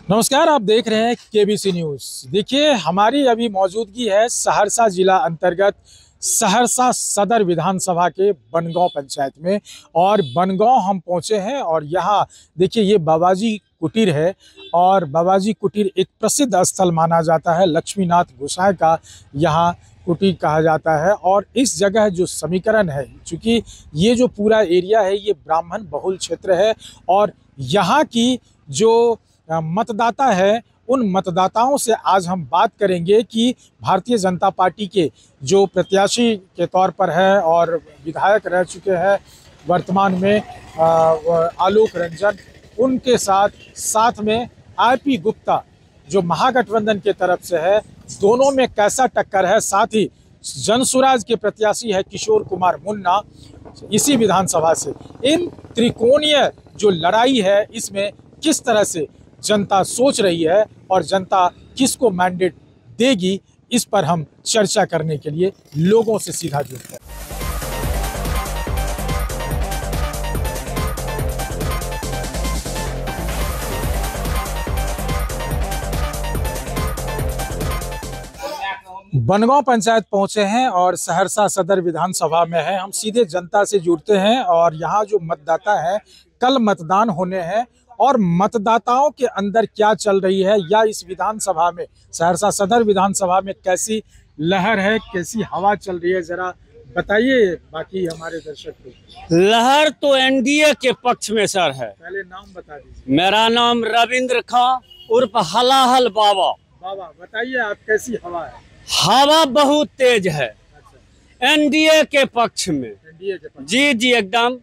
नमस्कार, आप देख रहे हैं केबीसी न्यूज़। देखिए, हमारी अभी मौजूदगी है सहरसा जिला अंतर्गत सहरसा सदर विधानसभा के बनगांव पंचायत में। और बनगांव हम पहुंचे हैं और यहाँ देखिए ये बाबाजी कुटीर है। और बाबाजी कुटीर एक प्रसिद्ध स्थल माना जाता है, लक्ष्मीनाथ गोसाई का यहाँ कुटीर कहा जाता है। और इस जगह जो समीकरण है, चूँकि ये जो पूरा एरिया है ये ब्राह्मण बहुल क्षेत्र है और यहाँ की जो मतदाता है उन मतदाताओं से आज हम बात करेंगे कि भारतीय जनता पार्टी के जो प्रत्याशी के तौर पर है और विधायक रह चुके हैं वर्तमान में आलोक रंजन, उनके साथ में आईपी गुप्ता जो महागठबंधन के तरफ से है, दोनों में कैसा टक्कर है। साथ ही जनसुराज के प्रत्याशी है किशोर कुमार मुन्ना इसी विधानसभा से। इन त्रिकोणीय जो लड़ाई है इसमें किस तरह से जनता सोच रही है और जनता किसको मैंडेट देगी, इस पर हम चर्चा करने के लिए लोगों से सीधा जुड़ते हैं। बनगांव पंचायत पहुंचे हैं और सहरसा सदर विधानसभा में है। हम सीधे जनता से जुड़ते हैं और यहाँ जो मतदाता है, कल मतदान होने हैं और मतदाताओं के अंदर क्या चल रही है या इस विधानसभा में, सहरसा सदर विधानसभा में कैसी लहर है, कैसी हवा चल रही है, जरा बताइए बाकी हमारे दर्शक को। लहर तो एनडीए के पक्ष में सर है। पहले नाम बता दीजिए। मेरा नाम रविंद्र खां उर्फ हलाहल बाबा। बाबा बताइए, आप कैसी हवा है? हवा बहुत तेज है। अच्छा, एनडीए के पक्ष में। एनडीए के पक्ष। जी एकदम।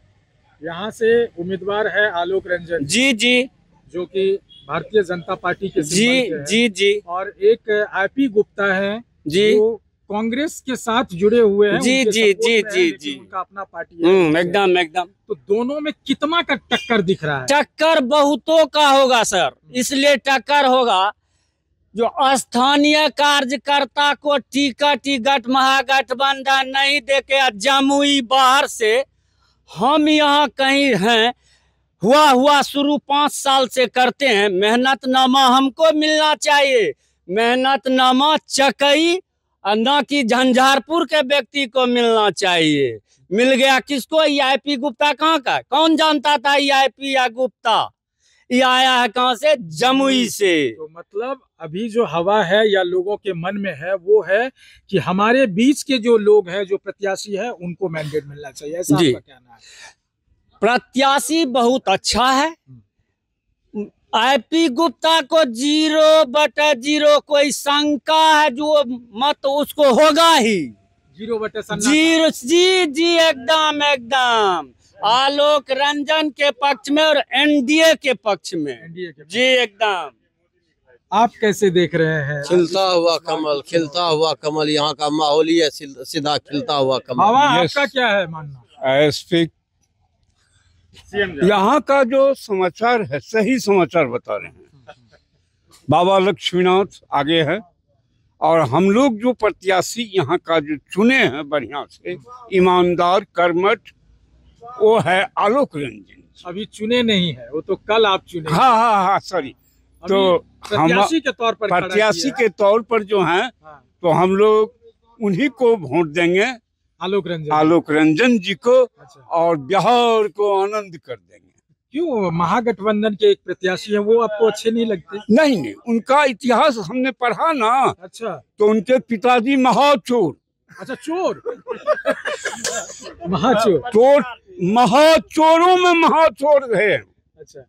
यहाँ से उम्मीदवार है आलोक रंजन जी जो कि भारतीय जनता पार्टी के जी और एक आईपी गुप्ता है जी जो कांग्रेस के साथ जुड़े हुए हैं। जी उनका अपना पार्टी है। एकदम। तो दोनों में कितना का टक्कर दिख रहा है? टक्कर बहुतों का होगा सर। इसलिए टक्कर होगा जो स्थानीय कार्यकर्ता को टिकट महागठबंधन नहीं देके जमुई बाहर से हम यहाँ कहीं हैं, हुआ शुरू 5 साल से करते हैं। मेहनतनामा हमको मिलना चाहिए, मेहनतनामा चकई न कि झंझारपुर के व्यक्ति को मिलना चाहिए। मिल गया किसको? ये आईपी गुप्ता कहाँ का? कौन जानता था ये आईपी या गुप्ता? ये आया है कहाँ से? जमुई से। तो मतलब अभी जो हवा है या लोगों के मन में है वो है कि हमारे बीच के जो लोग हैं, जो प्रत्याशी है, उनको मैंडेट मिलना चाहिए, ऐसा आपका कहना है? प्रत्याशी बहुत अच्छा है। आईपी गुप्ता को 0/0 कोई शंका है जो मत उसको होगा ही 0/0। जी एकदम आलोक रंजन के पक्ष में और एनडीए के पक्ष में। जी एकदम। आप कैसे देख रहे हैं? खिलता हुआ कमल यहाँ का माहौल ही है, सीधा खिलता हुआ कमल। आपका क्या है मानना? एसपी यहाँ का जो समाचार है सही समाचार बता रहे हैं। बाबा लक्ष्मीनाथ आगे है और हम लोग जो प्रत्याशी यहाँ का जो चुने हैं बढ़िया से ईमानदार कर्मठ, वो है आलोक रंजन। अभी चुने नहीं है, वो तो कल आप चुने। हाँ सॉरी। तो हम प्रत्याशी के तौर पर जो हैं तो हम लोग उन्हीं को वोट देंगे, आलोक रंजन जी को। अच्छा। और बिहार को आनंद कर देंगे। क्यों? महागठबंधन के एक प्रत्याशी है, वो आपको अच्छे नहीं लगते? नहीं, उनका इतिहास हमने पढ़ा ना। अच्छा। तो उनके पिताजी महाचोर। अच्छा, चोर। महाचोर। चोर, महाचोरों में महाचोर है। अच्छा।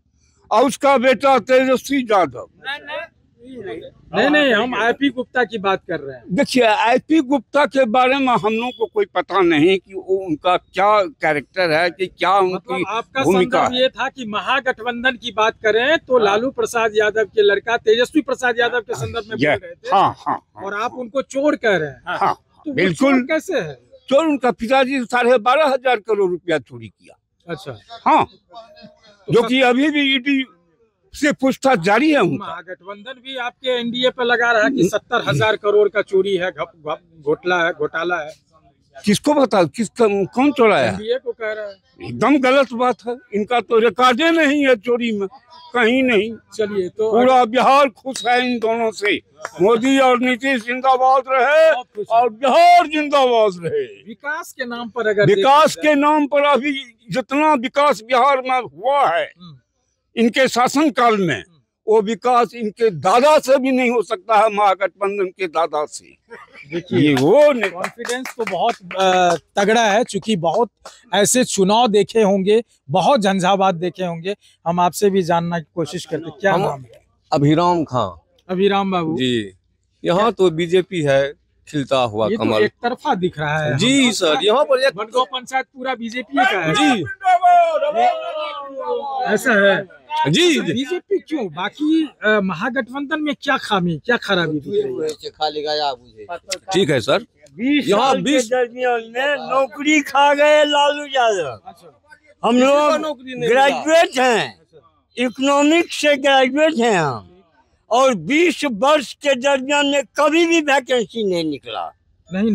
और उसका बेटा तेजस्वी यादव। नहीं, हम आईपी गुप्ता की बात कर रहे हैं। देखिए, आईपी गुप्ता के बारे में हम लोग को कोई पता नहीं कि वो उनका क्या कैरेक्टर है, कि क्या उनकी आपका भूमिका ये था कि महागठबंधन की बात करें तो लालू प्रसाद यादव के लड़का तेजस्वी प्रसाद यादव के संदर्भ में बोल रहे थे। हाँ। और आप उनको चोर कह रहे हैं। हाँ, तो बिल्कुल। कैसे है चोर? उनका पिताजी 12,500 करोड़ रुपया चोरी किया। अच्छा। हाँ, जो कि अभी भी ईडी से पूछताछ जारी है उनका। महागठबंधन भी आपके एनडीए पे लगा रहा है कि 70,000 करोड़ का चोरी है, घोटाला है। किसको बता, कौन चोराया है? एनडीए को कह रहा है। एकदम गलत बात है। इनका तो रिकॉर्डे नहीं है चोरी में, कहीं नहीं। चलिए तो पूरा बिहार खुश है इन दोनों से। मोदी और नीतीश जिंदाबाद रहे और बिहार जिंदाबाद रहे। विकास के नाम पर अगर विकास के नाम पर अभी जितना विकास बिहार में हुआ है इनके शासन काल में, वो विकास इनके दादा से भी नहीं हो सकता है, महागठबंधन के दादा से। देखिए वो कॉन्फिडेंस तो बहुत तगड़ा है, क्योंकि बहुत ऐसे चुनाव देखे होंगे, बहुत झंझावात देखे होंगे। हम आपसे भी जानना की कोशिश करते, क्या नाम है? अभिराम खां अभिराम बाबू जी। यहाँ तो बीजेपी है, खिलता हुआ ये तो कमल। एक तरफा दिख रहा है जी सर, यहाँ पर एक बनगांव पंचायत पूरा बीजेपी का है जी ऐसा है जी बीजेपी क्यों? बाकी महागठबंधन में क्या खामी, क्या खराबी दिख रही है? खाली गया बुझे। ठीक है सर। 20 यहाँ साल के 20 दरमियान में नौकरी खा गए लालू यादव। हम लोग ग्रेजुएट हैं, इकोनॉमिक्स से ग्रेजुएट हैं हम, और 20 वर्ष के दरमियान में कभी भी वैकेंसी नहीं निकला। नहीं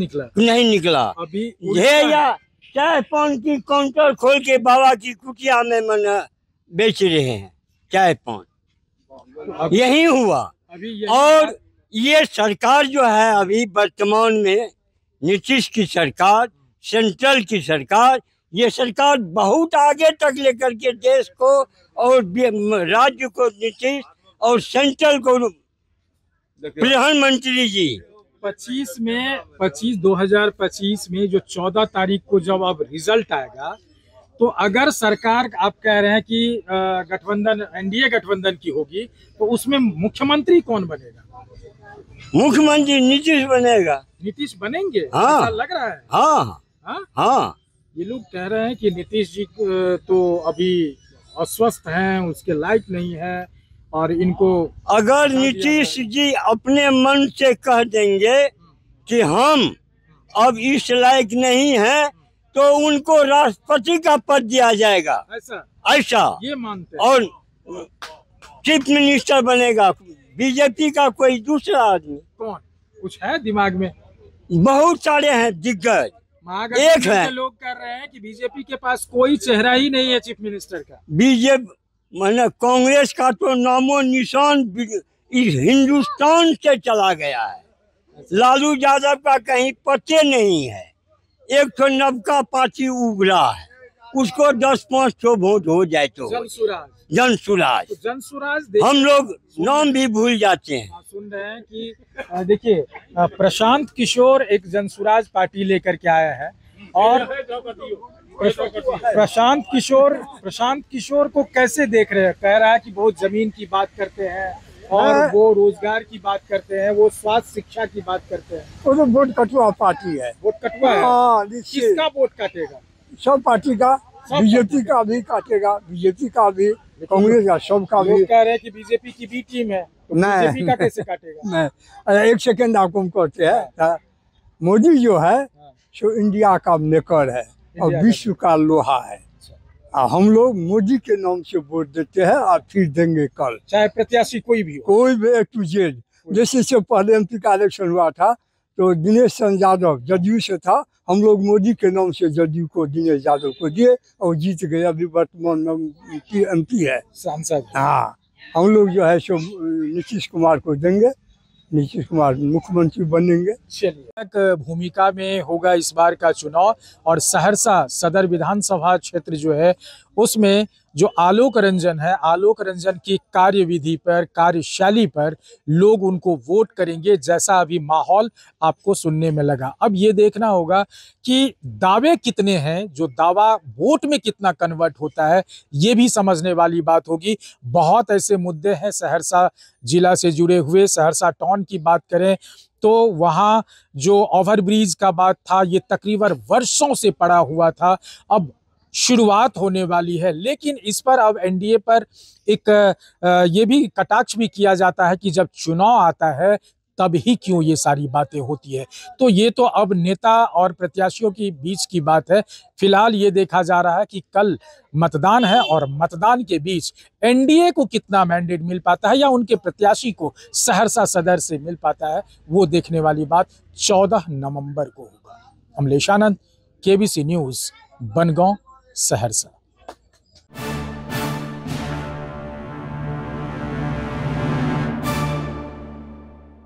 निकला अभी ये या चाय पान की काउंटर खोल के बाबा की कुटिया में मन बेच रहे हैं चाय पान, यही हुआ। और ये सरकार जो है अभी वर्तमान में, नीतीश की सरकार, सेंट्रल की सरकार, ये सरकार बहुत आगे तक लेकर के देश को और राज्य को, नीतीश और सेंट्रल को, प्रधानमंत्री जी 2025 में जो 14 तारीख को जब अब रिजल्ट आएगा, तो अगर सरकार आप कह रहे हैं कि गठबंधन, एनडीए गठबंधन की होगी, तो उसमें मुख्यमंत्री कौन बनेगा? मुख्यमंत्री नीतीश बनेगा। नीतीश बनेंगे? हाँ। ऐसा लग रहा है। हाँ हाँ? हाँ। ये लोग कह रहे हैं कि नीतीश जी तो अभी अस्वस्थ हैं, उसके लायक नहीं है, और इनको अगर नीतीश जी अपने मन से कह देंगे कि हम अब इस लायक नहीं हैं, तो उनको राष्ट्रपति का पद दिया जाएगा। ऐसा ये मानते हैं। और चीफ मिनिस्टर बनेगा बीजेपी का कोई दूसरा आदमी। कौन? कुछ है दिमाग में? बहुत सारे हैं दिग्गज। एक है, लोग कर रहे हैं कि बीजेपी के पास कोई चेहरा ही नहीं है चीफ मिनिस्टर का। बीजेपी माने कांग्रेस का तो नामो निशान इस हिंदुस्तान से चला गया है। लालू यादव का कहीं पते नहीं है। एक तो नवका पार्टी उभरा है, उसको 10-5 वोट हो जाए तो जनसुराज हम लोग नाम भी भूल जाते हैं। सुन रहे हैं कि देखिए प्रशांत किशोर एक जनसुराज पार्टी लेकर के आया है, और प्रशांत किशोर को कैसे देख रहे हैं? कह रहा है कि बहुत जमीन की बात करते हैं, और वो रोजगार की बात करते हैं, वो स्वास्थ्य शिक्षा की बात करते हैं। वो तो वोट कटुआ पार्टी है। वोट कटुआ है? हाँ, किसका वोट काटेगा? सब पार्टी का, बीजेपी का भी काटेगा, बीजेपी का भी, कांग्रेस का, सब का भी। कह रहे हैं कि बीजेपी की बी टीम है, तो बीजेपी का कैसे काटेगा? नहीं, एक सेकंड आपको हम कहते हैं, मोदी जो है सो इंडिया का मेकर है और विश्व का लोहा है। हम लोग मोदी के नाम से वोट देते हैं और फिर देंगे कल, चाहे प्रत्याशी कोई भी हो, कोई भी A to Z। जैसे से पहले MP का इलेक्शन हुआ था तो दिनेश चंद्र यादव जदयू से था, हम लोग मोदी के नाम से जदयू को दिनेश यादव को दिए और जीत गए। अभी वर्तमान में MP है, सांसद। हाँ, हम लोग जो है सो नीतीश कुमार को देंगे, नीतीश कुमार मुख्यमंत्री बनेंगे। चलिए, भूमिका में होगा इस बार का चुनाव, और सहरसा सदर विधानसभा क्षेत्र जो है उसमें जो आलोक रंजन है, आलोक रंजन की कार्यविधि पर, कार्यशैली पर लोग उनको वोट करेंगे, जैसा अभी माहौल आपको सुनने में लगा। अब ये देखना होगा कि दावे कितने हैं, जो दावा वोट में कितना कन्वर्ट होता है, ये भी समझने वाली बात होगी। बहुत ऐसे मुद्दे हैं सहरसा जिला से जुड़े हुए। सहरसा टाउन की बात करें तो वहाँ जो ओवरब्रिज का बात था, ये तकरीबन वर्षों से पड़ा हुआ था, अब शुरुआत होने वाली है। लेकिन इस पर अब एनडीए पर एक ये भी कटाक्ष भी किया जाता है कि जब चुनाव आता है तब ही क्यों ये सारी बातें होती है। तो ये तो अब नेता और प्रत्याशियों की बीच की बात है। फिलहाल ये देखा जा रहा है कि कल मतदान है, और मतदान के बीच एनडीए को कितना मैंडेट मिल पाता है या उनके प्रत्याशी को सहरसा सदर से मिल पाता है, वो देखने वाली बात 14 नवंबर को होगा। अमलेश आनंद, केबीसी न्यूज़, बनगांव, सहरसा।